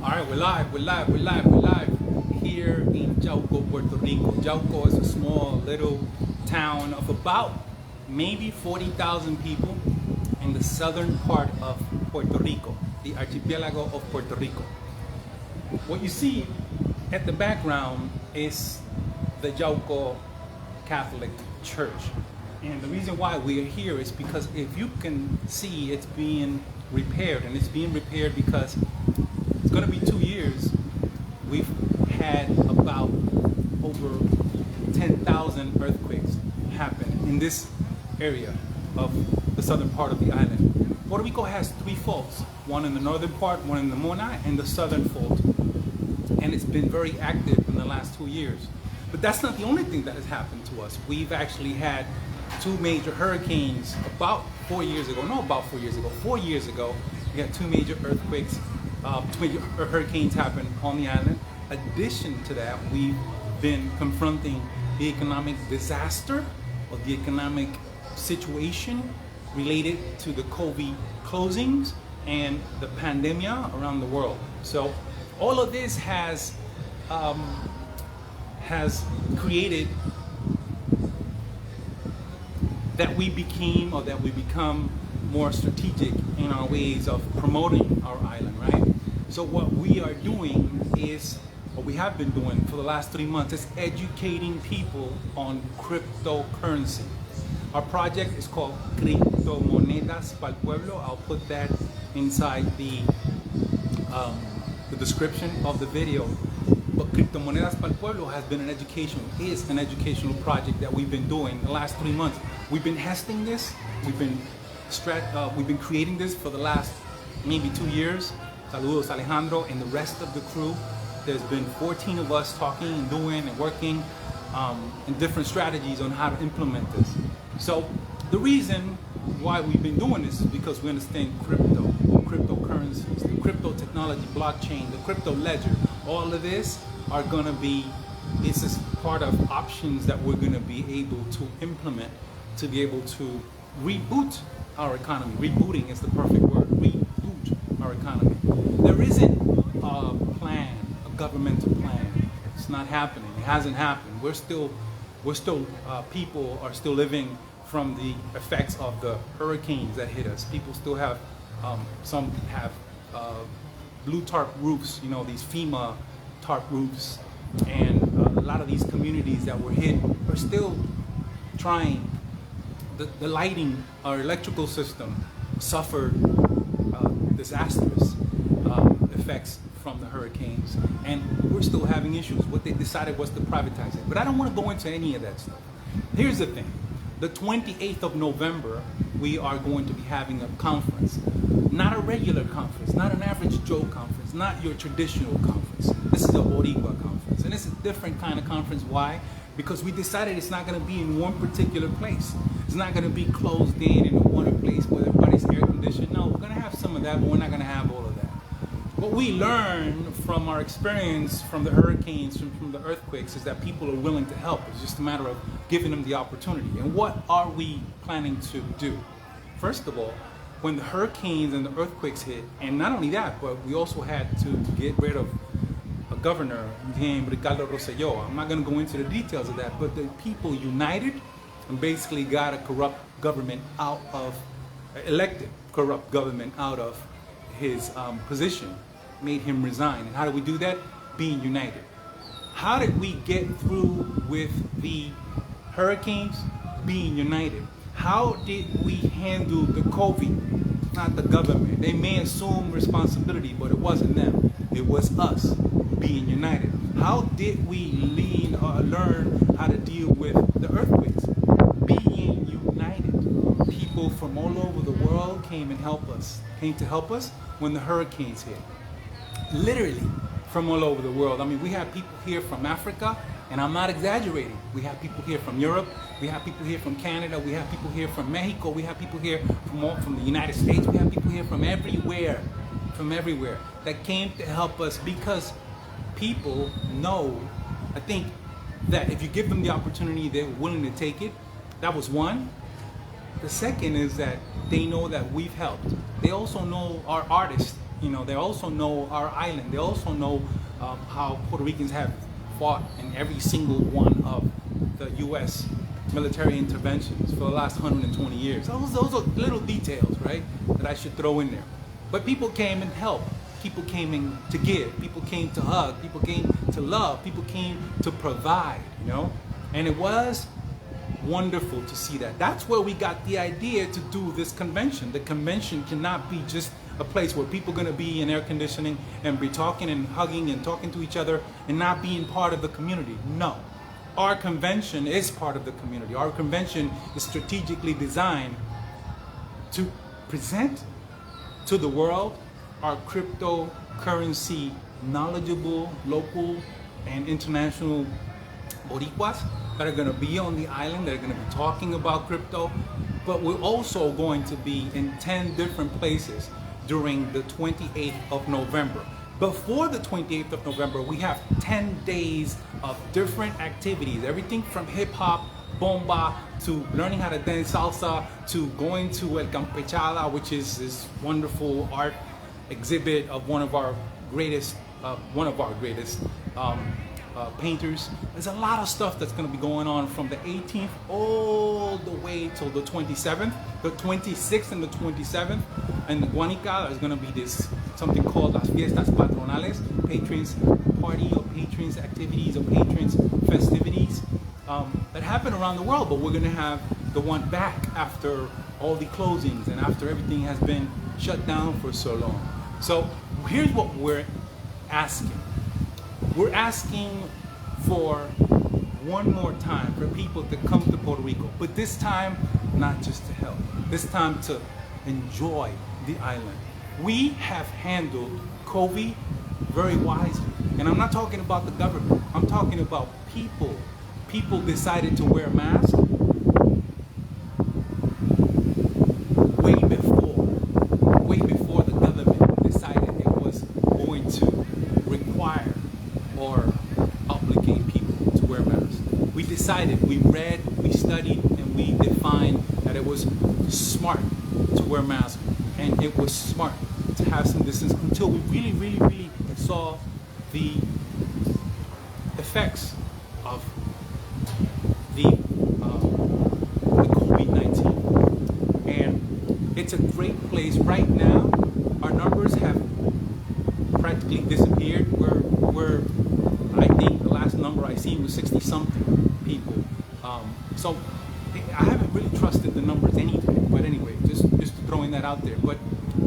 All right, we're live here in Yauco, Puerto Rico. Yauco is a small little town of about maybe 40,000 people in the southern part of Puerto Rico, the archipelago of Puerto Rico. What you see at the background is the Yauco Catholic Church. And the reason why we are here is because if you can see, it's being repaired, and it's being repaired because it's going to be 2 years. We've had about over 10,000 earthquakes happen in this area of the southern part of the island. Puerto Rico has 3 faults, one in the northern part, one in the Mona, and the southern fault. And it's been very active in the last 2 years. But that's not the only thing that has happened to us. We've actually had 2 major hurricanes about 4 years ago. 4 years ago, we had 2 major earthquakes, 2 major hurricanes happen on the island. Addition to that, we've been confronting the economic disaster or the economic situation related to the COVID closings and the pandemic around the world. So all of this has created that we become more strategic in our ways of promoting our island, right? So what we are doing is, what we have been doing for the last 3 months, is educating people on cryptocurrency. Our project is called Criptomonedas para el Pueblo. I'll put that inside the description of the video. But Criptomonedas para el Pueblo is an educational project that we've been doing the last 3 months. We've been testing this. We've been creating this for the last maybe 2 years. Saludos Alejandro and the rest of the crew. There's been 14 of us talking and doing and working in different strategies on how to implement this. So the reason why we've been doing this is because we understand cryptocurrencies, the crypto technology, blockchain, the crypto ledger. All of this are going to be, this is part of options that we're going to be able to implement to be able to reboot our economy. Rebooting is the perfect word. Reboot our economy. There isn't a plan, a governmental plan. It's not happening. It hasn't happened. People are still living from the effects of the hurricanes that hit us. People still have, some have blue tarp roofs, these FEMA tarp roofs, and a lot of these communities that were hit are still trying. The lighting, our electrical system suffered disastrous effects from the hurricanes, and we're still having issues. What they decided was to privatize it. But I don't want to go into any of that stuff. Here's the thing. The 28th of November, we are going to be having a conference. Not a regular conference, not an average Joe conference, not your traditional conference. This is a Boricua conference, and it's a different kind of conference. Why? Because we decided it's not going to be in one particular place. It's not going to be closed in one place where everybody's air conditioned. No, we're going to have some of that, but we're not going to have all of that. What we learned from our experience from the hurricanes, from the earthquakes, is that people are willing to help. It's just a matter of giving them the opportunity. And what are we planning to do? First of all, when the hurricanes and the earthquakes hit, and not only that, but we also had to get rid of a governor named Ricardo Rosselló. I'm not going to go into the details of that, but the people united and basically got a corrupt government elected corrupt government out of his position, made him resign. And how did we do that? Being united. How did we get through with the hurricanes? Being united. How did we handle the COVID? Not the government. They may assume responsibility, but it wasn't them. It was us, being united. How did we learn how to deal with the earthquakes? Being united. People from all over the world came to help us when the hurricanes hit. Literally from all over the world. I mean, we have people here from Africa, and I'm not exaggerating. We have people here from Europe. We have people here from Canada. We have people here from Mexico. We have people here from the United States. We have people here from everywhere that came to help us, because people know, I think, that if you give them the opportunity, they're willing to take it. That was one. The second is that they know that we've helped. They also know our artists You know, they also know our island. They also know how Puerto Ricans have fought in every single one of the U.S. military interventions for the last 120 years. Those are little details, right, that I should throw in there. But people came and helped. People came in to give. People came to hug. People came to love. People came to provide, you know. And it was wonderful to see that. That's where we got the idea to do this convention. The convention cannot be just a place where people are going to be in air conditioning and be talking and hugging and talking to each other and not being part of the community. No. Our convention is part of the community. Our convention is strategically designed to present to the world our cryptocurrency knowledgeable local and international Boricuas that are going to be on the island, that are going to be talking about crypto. But we're also going to be in 10 different places during the 28th of November. Before the 28th of November, we have 10 days of different activities, everything from hip hop, bomba, to learning how to dance salsa, to going to El Campechada, which is this wonderful art exhibit of one of our greatest painters. There's a lot of stuff that's going to be going on from the 18th all the way till the 27th, the 26th and the 27th. And in Guanica, there's going to be this something called Las Fiestas Patronales, patrons party or patrons activities or patrons festivities that happen around the world. But we're going to have the one back after all the closings and after everything has been shut down for so long. So here's what we're asking. We're asking for one more time for people to come to Puerto Rico, but this time not just to help, this time to enjoy the island. We have handled COVID very wisely, and I'm not talking about the government, I'm talking about people. People decided to wear masks way before the government decided it was going to require or obligate people to wear masks. We decided, we read, we studied, and we defined that it was smart to wear masks, and it was smart to have some distance until we really saw the effects of the COVID-19. And it's a great place right now. Our numbers have practically disappeared. We're I think the last number I seen was 60 something people. So I haven't really trusted the numbers anything, but anyway, just throwing that out there. But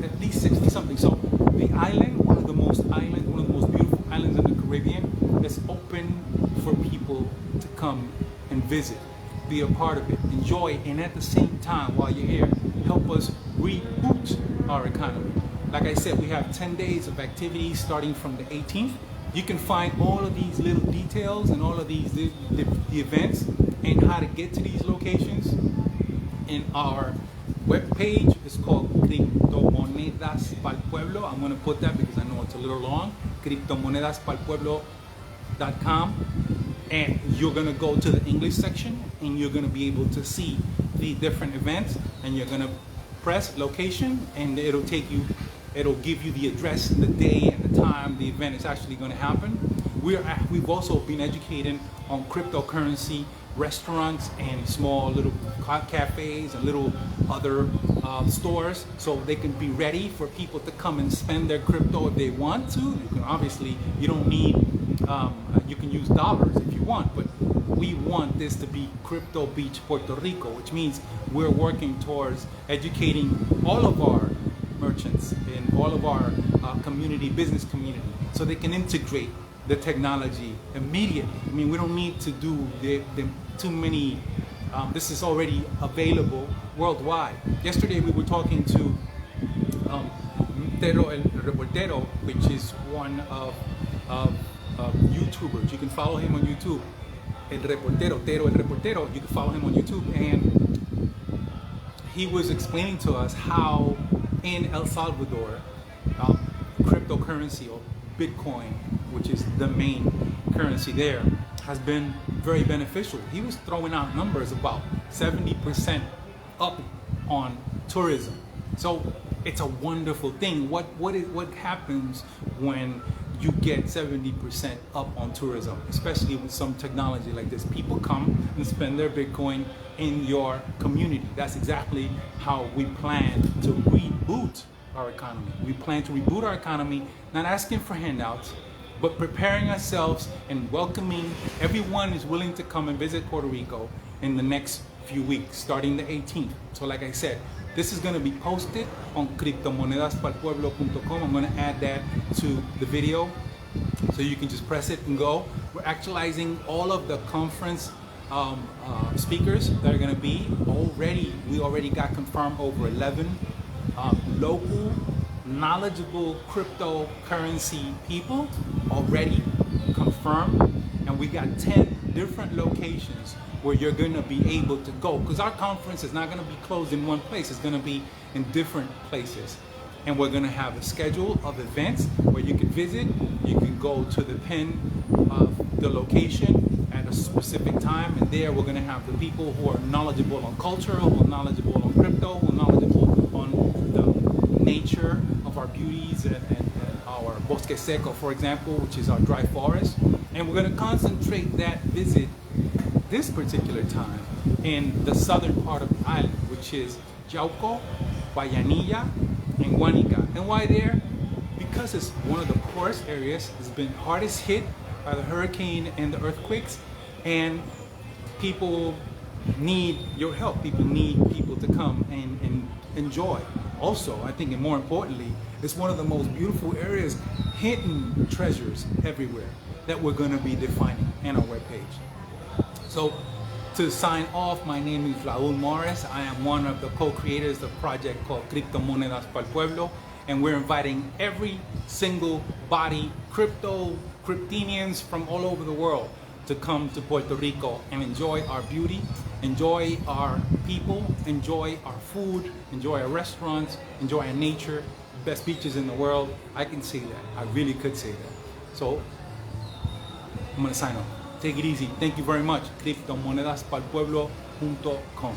at least 60 something. So the island, one of the most beautiful islands in the Caribbean, is open for people to come and visit, be a part of it, enjoy, and at the same time, while you're here, help us reboot our economy. Like I said, we have 10 days of activities starting from the 18th. You can find all of these little details and all of these the events and how to get to these locations in our webpage. It's called Criptomonedas Pal Pueblo. I'm going to put that because I know it's a little long. CriptomonedasPalpueblo.com. And you're going to go to the English section and you're going to be able to see the different events, and you're going to press location and it'll give you the address, the day and the time the event is actually going to happen. We've also been educating on cryptocurrency restaurants and small little cafes and little other stores, so they can be ready for people to come and spend their crypto if they want to. You can obviously, you don't need, you can use dollars if you want, but we want this to be Crypto Beach Puerto Rico, which means we're working towards educating all of our merchants and all of our business community, so they can integrate the technology immediately. I mean, we don't need to do too many, this is already available worldwide. Yesterday we were talking to Tero el Reportero, which is one of YouTubers. You can follow him on YouTube. El Reportero, Tero el Reportero, you can follow him on YouTube. And he was explaining to us how in El Salvador, cryptocurrency or Bitcoin, which is the main currency there, has been very beneficial. He was throwing out numbers about 70% up on tourism. So it's a wonderful thing. What happens when you get 70% up on tourism, especially with some technology like this? People come and spend their Bitcoin in your community. That's exactly how we plan to reboot our economy. We plan to reboot our economy, not asking for handouts, but preparing ourselves and welcoming everyone who's willing to come and visit Puerto Rico in the next few weeks, starting the 18th. So like I said, this is going to be posted on criptomonedaspalpueblo.com. I'm going to add that to the video so you can just press it and go. We're actualizing all of the conference speakers that are going to be already. We already got confirmed over 11 local, knowledgeable cryptocurrency people already confirmed, and we got 10 different locations where you're going to be able to go, because our conference is not going to be closed in one place. It's going to be in different places, and we're going to have a schedule of events where you can visit. You can go to the pin of the location at a specific time, and there we're going to have the people who are knowledgeable on culture, who are knowledgeable on crypto, who are knowledgeable on the nature of our beauties and our bosque seco, for example, which is our dry forest. And we're going to concentrate that visit this particular time in the southern part of the island, which is Yauco, Guayanilla, and Guanica. And why there? Because it's one of the poorest areas. It's been hardest hit by the hurricane and the earthquakes, and people need your help. People need people to come and enjoy. Also, I think, and more importantly, it's one of the most beautiful areas, hidden treasures everywhere that we're going to be defining in our webpage. So to sign off, my name is Raul Morris. I am one of the co-creators of a project called Criptomonedas para el Pueblo, and we're inviting every single body, cryptinians from all over the world, to come to Puerto Rico and enjoy our beauty, enjoy our people, enjoy our food, enjoy our restaurants, enjoy our nature, best beaches in the world. I can say that. I really could say that. So I'm going to sign off. Take it easy. Thank you very much. criptomonedasparpueblo.com.